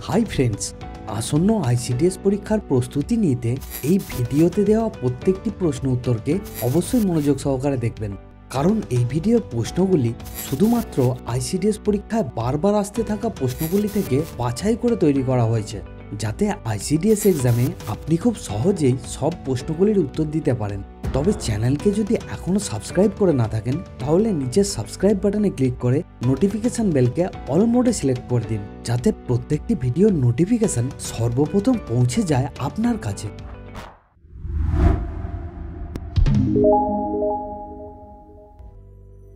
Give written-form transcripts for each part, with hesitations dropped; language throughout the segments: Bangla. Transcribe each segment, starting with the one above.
হাই ফ্রেন্ডস, আসন্ন আইসিডিএস পরীক্ষার প্রস্তুতি নিতে এই ভিডিওতে দেওয়া প্রত্যেকটি প্রশ্ন উত্তরকে অবশ্যই মনোযোগ সহকারে দেখবেন, কারণ এই ভিডিওর প্রশ্নগুলি শুধুমাত্র আইসিডিএস পরীক্ষায় বারবার আসতে থাকা প্রশ্নগুলি থেকে বাছাই করে তৈরি করা হয়েছে, যাতে আইসিডিএস এক্সামে আপনি খুব সহজেই সব প্রশ্নগুলির উত্তর দিতে পারেন। তবে চ্যানেলকে যদি এখনও সাবস্ক্রাইব করে না থাকেন তাহলে নিচের সাবস্ক্রাইব বাটনে ক্লিক করে নোটিফিকেশন বেলকে অল মোডে সিলেক্ট করে দিন, যাতে প্রত্যেকটি ভিডিওর নোটিফিকেশন সর্বপ্রথম পৌঁছে যায় আপনার কাছে।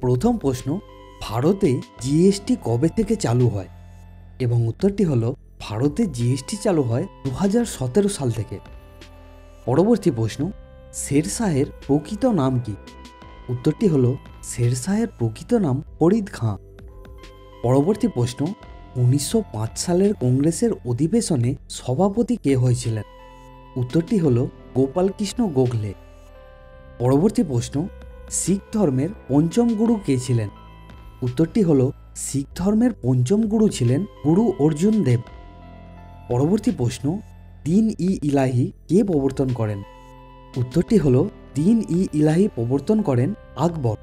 প্রথম প্রশ্ন, ভারতে জিএসটি কবে থেকে চালু হয়? এবং উত্তরটি হলো ভারতে জিএসটি চালু হয় 2017 সাল থেকে। পরবর্তী প্রশ্ন, শেরশাহের প্রকৃত নাম কি? উত্তরটি হলো শেরশাহের প্রকৃত নাম ফরিদ খাঁ। পরবর্তী প্রশ্ন, 1905 সালের কংগ্রেসের অধিবেশনে সভাপতি কে হয়েছিলেন? উত্তরটি হলো গোপালকৃষ্ণ গোখলে। পরবর্তী প্রশ্ন, শিখ ধর্মের পঞ্চম গুরু কে ছিলেন? উত্তরটি হলো শিখ ধর্মের পঞ্চম গুরু ছিলেন গুরু অর্জুন দেব। পরবর্তী প্রশ্ন, দ্বীন-ই-ইলাহি কে প্রবর্তন করেন? উত্তরটি হলো দ্বীন-ই-ইলাহি প্রবর্তন করেন আকবর।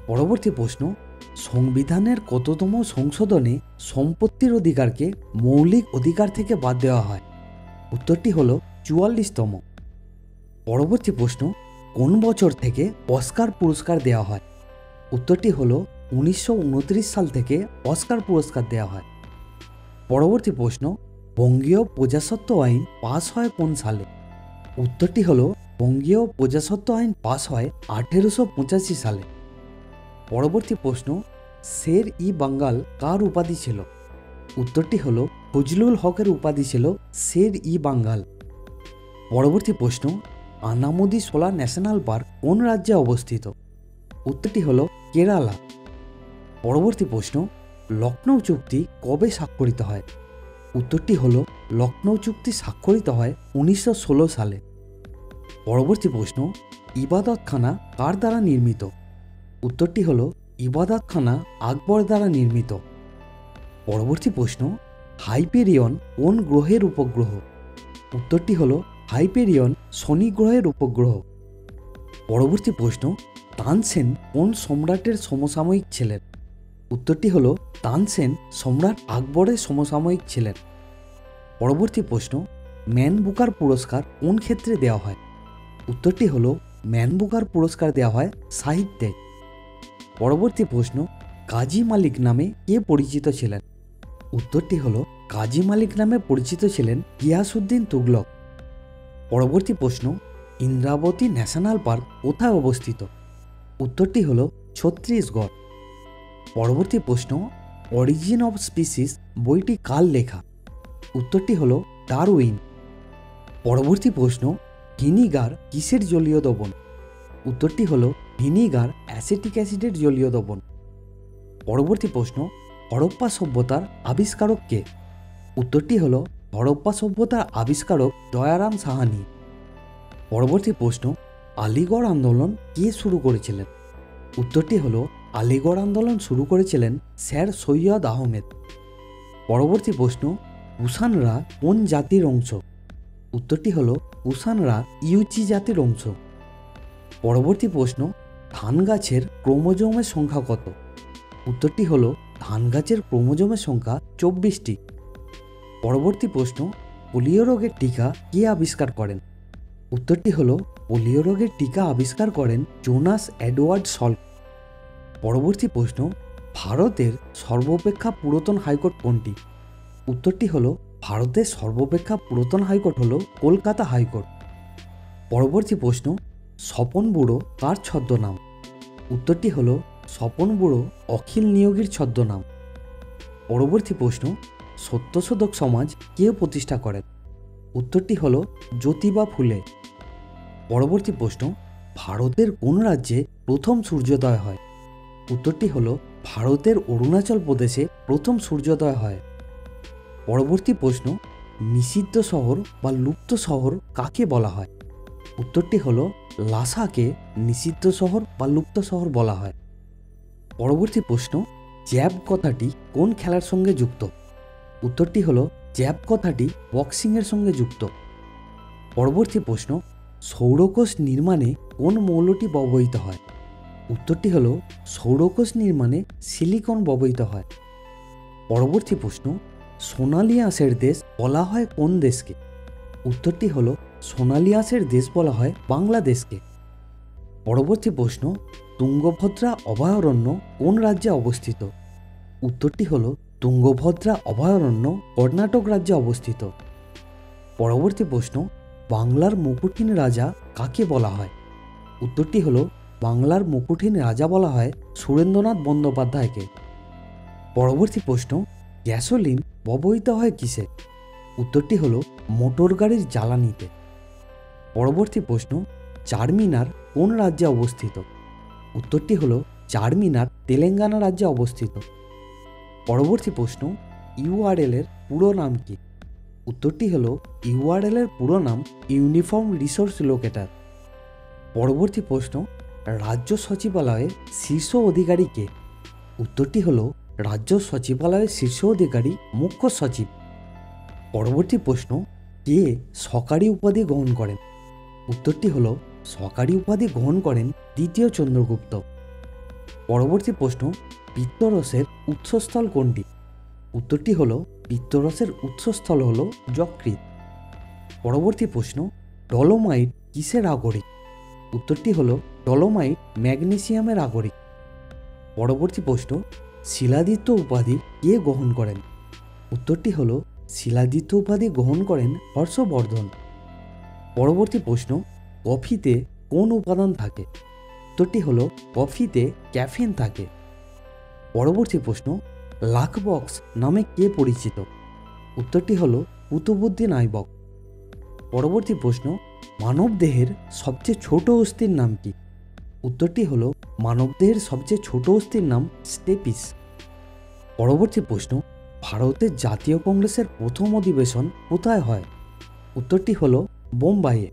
পরবর্তী প্রশ্ন, সংবিধানের কততম সংশোধনে সম্পত্তির অধিকারকে মৌলিক অধিকার থেকে বাদ দেওয়া হয়? উত্তরটি হলো 44তম। পরবর্তী প্রশ্ন, কোন বছর থেকে অস্কার পুরস্কার দেওয়া হয়? উত্তরটি হলো 1929 সাল থেকে অস্কার পুরস্কার দেওয়া হয়। পরবর্তী প্রশ্ন, বঙ্গীয় প্রজাস্বত্ব আইন পাস হয় কোন সালে? উত্তরটি হলো বঙ্গীয় প্রজাস্বত্ব আইন পাস হয় 1885 সালে। পরবর্তী প্রশ্ন, শের ই বাঙ্গাল কার উপাধি ছিল? উত্তরটি হলো ফজলুল হকের উপাধি ছিল শের ই বাঙ্গাল। পরবর্তী প্রশ্ন, আনামুদি শোলা ন্যাশনাল পার্ক কোন রাজ্যে অবস্থিত? উত্তরটি হলো কেরালা। পরবর্তী প্রশ্ন, লখনৌ চুক্তি কবে স্বাক্ষরিত হয়? উত্তরটি হলো লখনৌ চুক্তি স্বাক্ষরিত হয় 1916 সালে। পরবর্তী প্রশ্ন, ইবাদতখানা কার দ্বারা নির্মিত? উত্তরটি হলো ইবাদতখানা আকবর দ্বারা নির্মিত। পরবর্তী প্রশ্ন, হাইপেরিয়ন কোন গ্রহের উপগ্রহ? উত্তরটি হলো হাইপেরিয়ন শনি গ্রহের উপগ্রহ। পরবর্তী প্রশ্ন, তানসেন কোন সম্রাটের সমসাময়িক ছিলেন? উত্তরটি হলো তানসেন সম্রাট আকবরের সমসাময়িক ছিলেন। পরবর্তী প্রশ্ন, ম্যান বুকার পুরস্কার কোন ক্ষেত্রে দেওয়া হয়? উত্তরটি হলো ম্যান বুকার পুরস্কার দেওয়া হয় সাহিত্যে। পরবর্তী প্রশ্ন, কাজী মালিক নামে কে পরিচিত ছিলেন? উত্তরটি হলো কাজী মালিক নামে পরিচিত ছিলেন গিয়াসউদ্দিন তুগলক। পরবর্তী প্রশ্ন, ইন্দ্রাবতী ন্যাশনাল পার্ক কোথায় অবস্থিত? উত্তরটি হলো ছত্তিশগড়। পরবর্তী প্রশ্ন, অরিজিন অফ স্পিসিস বইটি কার লেখা? উত্তরটি হলো ডারউইন। পরবর্তী প্রশ্ন, ভিনিগার কিসের জলীয় দ্রবণ? উত্তরটি হলো ভিনিগার অ্যাসিটিক অ্যাসিডের জলীয় দ্রবণ। পরবর্তী প্রশ্ন, হরপ্পা সভ্যতার আবিষ্কারক কে? উত্তরটি হলো হরপ্পা সভ্যতার আবিষ্কারক দয়ারাম সাহানি। পরবর্তী প্রশ্ন, আলিগড় আন্দোলন কে শুরু করেছিলেন? উত্তরটি হলো আলিগড় আন্দোলন শুরু করেছিলেন স্যার সৈয়দ আহমেদ। পরবর্তী প্রশ্ন, কুষাণরা কোন জাতির অংশ? উত্তরটি হলো কুষাণরা ইউচি জাতির অংশ। পরবর্তী প্রশ্ন, ধান গাছের ক্রোমোজোমের সংখ্যা কত? উত্তরটি হলো ধান গাছের ক্রোমোজোমের সংখ্যা 24টি। পরবর্তী প্রশ্ন, পোলিও রোগের টিকা কে আবিষ্কার করেন? উত্তরটি হলো পোলিও রোগের টিকা আবিষ্কার করেন জোনাস এডওয়ার্ড সল্ট। পরবর্তী প্রশ্ন, ভারতের সর্বাপেক্ষা পুরাতন হাইকোর্ট কোনটি? উত্তরটি হলো ভারতের সর্বাপেক্ষা পুরাতন হাইকোর্ট হলো কলকাতা হাইকোর্ট। পরবর্তী প্রশ্ন, স্বপন বুড়ো কার ছদ্মনাম? উত্তরটি হলো স্বপন বুড়ো অখিল নিয়োগীর ছদ্মনাম। পরবর্তী প্রশ্ন, সত্যশোধক সমাজ কে প্রতিষ্ঠা করেন? উত্তরটি হলো জ্যোতিবা ফুলে। পরবর্তী প্রশ্ন, ভারতের কোন রাজ্যে প্রথম সূর্যোদয় হয়? উত্তরটি হলো ভারতের অরুণাচল প্রদেশে প্রথম সূর্যোদয় হয়। পরবর্তী প্রশ্ন, নিষিদ্ধ শহর বা লুপ্ত শহর কাকে বলা হয়? উত্তরটি হলো লাসাকে নিষিদ্ধ শহর বা লুপ্ত শহর বলা হয়। পরবর্তী প্রশ্ন, জ্যাব কথাটি কোন খেলার সঙ্গে যুক্ত? উত্তরটি হলো জ্যাব কথাটি বক্সিংয়ের সঙ্গে যুক্ত। পরবর্তী প্রশ্ন, সৌরকোষ নির্মাণে কোন মৌলটি ব্যবহৃত হয়? উত্তরটি হলো সৌরকোষ নির্মাণে সিলিকন ব্যবহৃত হয়। পরবর্তী প্রশ্ন, সোনালী আঁশের দেশ বলা হয় কোন দেশকে? উত্তরটি হলো সোনালী আঁশের দেশ বলা হয় বাংলাদেশকে। পরবর্তী প্রশ্ন, তুঙ্গভদ্রা অভয়ারণ্য কোন রাজ্যে অবস্থিত? উত্তরটি হলো তুঙ্গভদ্রা অভয়ারণ্য কর্ণাটক রাজ্যে অবস্থিত। পরবর্তী প্রশ্ন, বাংলার মুকুটহীন রাজা কাকে বলা হয়? উত্তরটি হলো বাংলার মুকুটহীন রাজা বলা হয় সুরেন্দ্রনাথ বন্দ্যোপাধ্যায়কে। পরবর্তী প্রশ্ন, গ্যাসোলিন ব্যবহৃত হয় কিসে? উত্তরটি হলো মোটর গাড়ির জ্বালানিতে। পরবর্তী প্রশ্ন, চারমিনার কোন রাজ্যে অবস্থিত? উত্তরটি হলো চারমিনার তেলেঙ্গানা রাজ্যে অবস্থিত। পরবর্তী প্রশ্ন, ইউআরএল এর পুরো নাম কি? উত্তরটি হলো ইউআরএল এর পুরো নাম ইউনিফর্ম রিসোর্স লোকেটর। পরবর্তী প্রশ্ন, রাজ্য সচিবালয়ের শীর্ষ অধিকারী কে? উত্তরটি হলো রাজ্য সচিবালয়ের শীর্ষ অধিকারী মুখ্য সচিব। পরবর্তী প্রশ্ন, কে সরকারি উপাধি গ্রহণ করেন? উত্তরটি হলো সরকারি উপাধি গ্রহণ করেন দ্বিতীয় চন্দ্রগুপ্ত। পরবর্তী প্রশ্ন, পিত্তরসের উৎসস্থল কোনটি? উত্তরটি হলো পিত্তরসের উৎসস্থল হলো যকৃৎ। পরবর্তী প্রশ্ন, ডলোমাইট কিসের আগরিক? উত্তরটি হলো ডলোমাইট ম্যাগনেসিয়ামের আগরিক। পরবর্তী প্রশ্ন, শিলাদিত্য উপাধি কে গ্রহণ করেন? উত্তরটি হলো শিলাদিত্য উপাধি গ্রহণ করেন হর্ষবর্ধন। পরবর্তী প্রশ্ন, কফিতে কোন উপাদান থাকে? উত্তরটি হলো কফিতে ক্যাফিন থাকে। পরবর্তী প্রশ্ন, লাখ বক্স নামে কে পরিচিত? উত্তরটি হলো কুতুবুদ্দিন আইবক। পরবর্তী প্রশ্ন, মানবদেহের সবচেয়ে ছোট অস্থির নাম কি? উত্তরটি হলো মানবদেহের সবচেয়ে ছোট অস্থির নাম স্টেপিস। পরবর্তী প্রশ্ন, ভারতের জাতীয় কংগ্রেসের প্রথম অধিবেশন কোথায় হয়? উত্তরটি হলো বোম্বাইয়ে।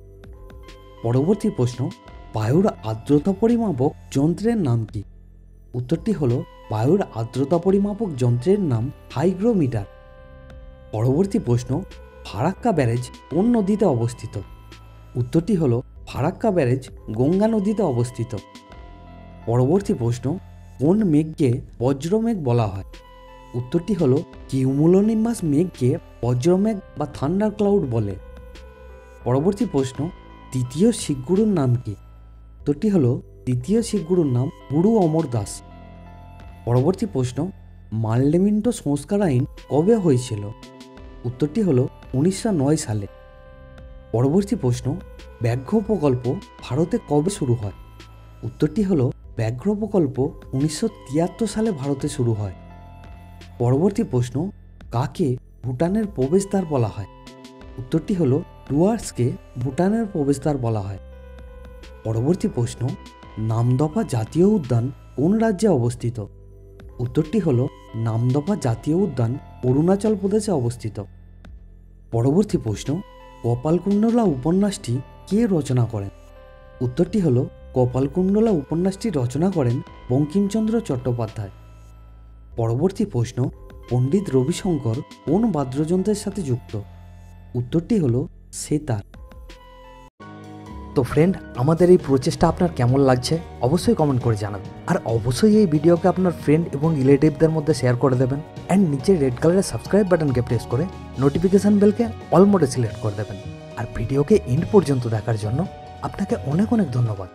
পরবর্তী প্রশ্ন, বায়ুর আর্দ্রতা পরিমাপক যন্ত্রের নাম কি? উত্তরটি হলো বায়ুর আর্দ্রতা পরিমাপক যন্ত্রের নাম হাইগ্রোমিটার। পরবর্তী প্রশ্ন, ফারাক্কা ব্যারেজ কোন নদীতে অবস্থিত? উত্তরটি হলো ফারাক্কা ব্যারেজ গঙ্গা নদীতে অবস্থিত। পরবর্তী প্রশ্ন, কোন মেঘকে বজ্রমেঘ বলা হয়? উত্তরটি হলো কিউমুলোনিম্বাস মেঘকে বজ্রমেঘ বা থান্ডার ক্লাউড বলে। পরবর্তী প্রশ্ন, তৃতীয় শিখ গুরুর নাম কি? উত্তরটি হলো তৃতীয় শিখ গুরুর নাম গুরু অমর দাস। পরবর্তী প্রশ্ন, মাল্ডেমিন্টো সংস্কার আইন কবে হয়েছিল? উত্তরটি হলো 1909 সালে। পরবর্তী প্রশ্ন, ব্যাঘ্র প্রকল্প ভারতে কবে শুরু হয়? উত্তরটি হলো ব্যাঘ্র প্রকল্প 1973 সালে ভারতে শুরু হয়। পরবর্তী প্রশ্ন, কাকে ভুটানের প্রবেশদ্বার বলা হয়? উত্তরটি হলো ডুয়ার্সকে ভুটানের প্রবেশদ্বার বলা হয়। পরবর্তী প্রশ্ন, নামদফা জাতীয় উদ্যান কোন রাজ্যে অবস্থিত? উত্তরটি হলো নামদফা জাতীয় উদ্যান অরুণাচল প্রদেশে অবস্থিত। পরবর্তী প্রশ্ন, কপালকুণ্ডলা উপন্যাসটি কে রচনা করেন? উত্তরটি হলো কপালকুণ্ডলা উপন্যাসটি রচনা করেন বঙ্কিমচন্দ্র চট্টোপাধ্যায়। পরবর্তী প্রশ্ন, পণ্ডিত রবিশঙ্কর কোন বাদ্যযন্ত্রের সাথে যুক্ত? উত্তরটি হলো সেতার। তো ফ্রেন্ড, আমাদের এই প্রচেষ্টা আপনার কেমন লাগছে অবশ্যই কমেন্ট করে জানাবেন, আর অবশ্যই এই ভিডিওকে আপনার ফ্রেন্ড এবং রিলেটিভদের মধ্যে শেয়ার করে দেবেন, অ্যান্ড নিচে রেড কালারের সাবস্ক্রাইব বাটনকে প্রেস করে নোটিফিকেশন বেলকে অল মোডে সিলেক্ট করে দেবেন। আর ভিডিওকে এন্ড পর্যন্ত দেখার জন্য আপনাকে অনেক অনেক ধন্যবাদ।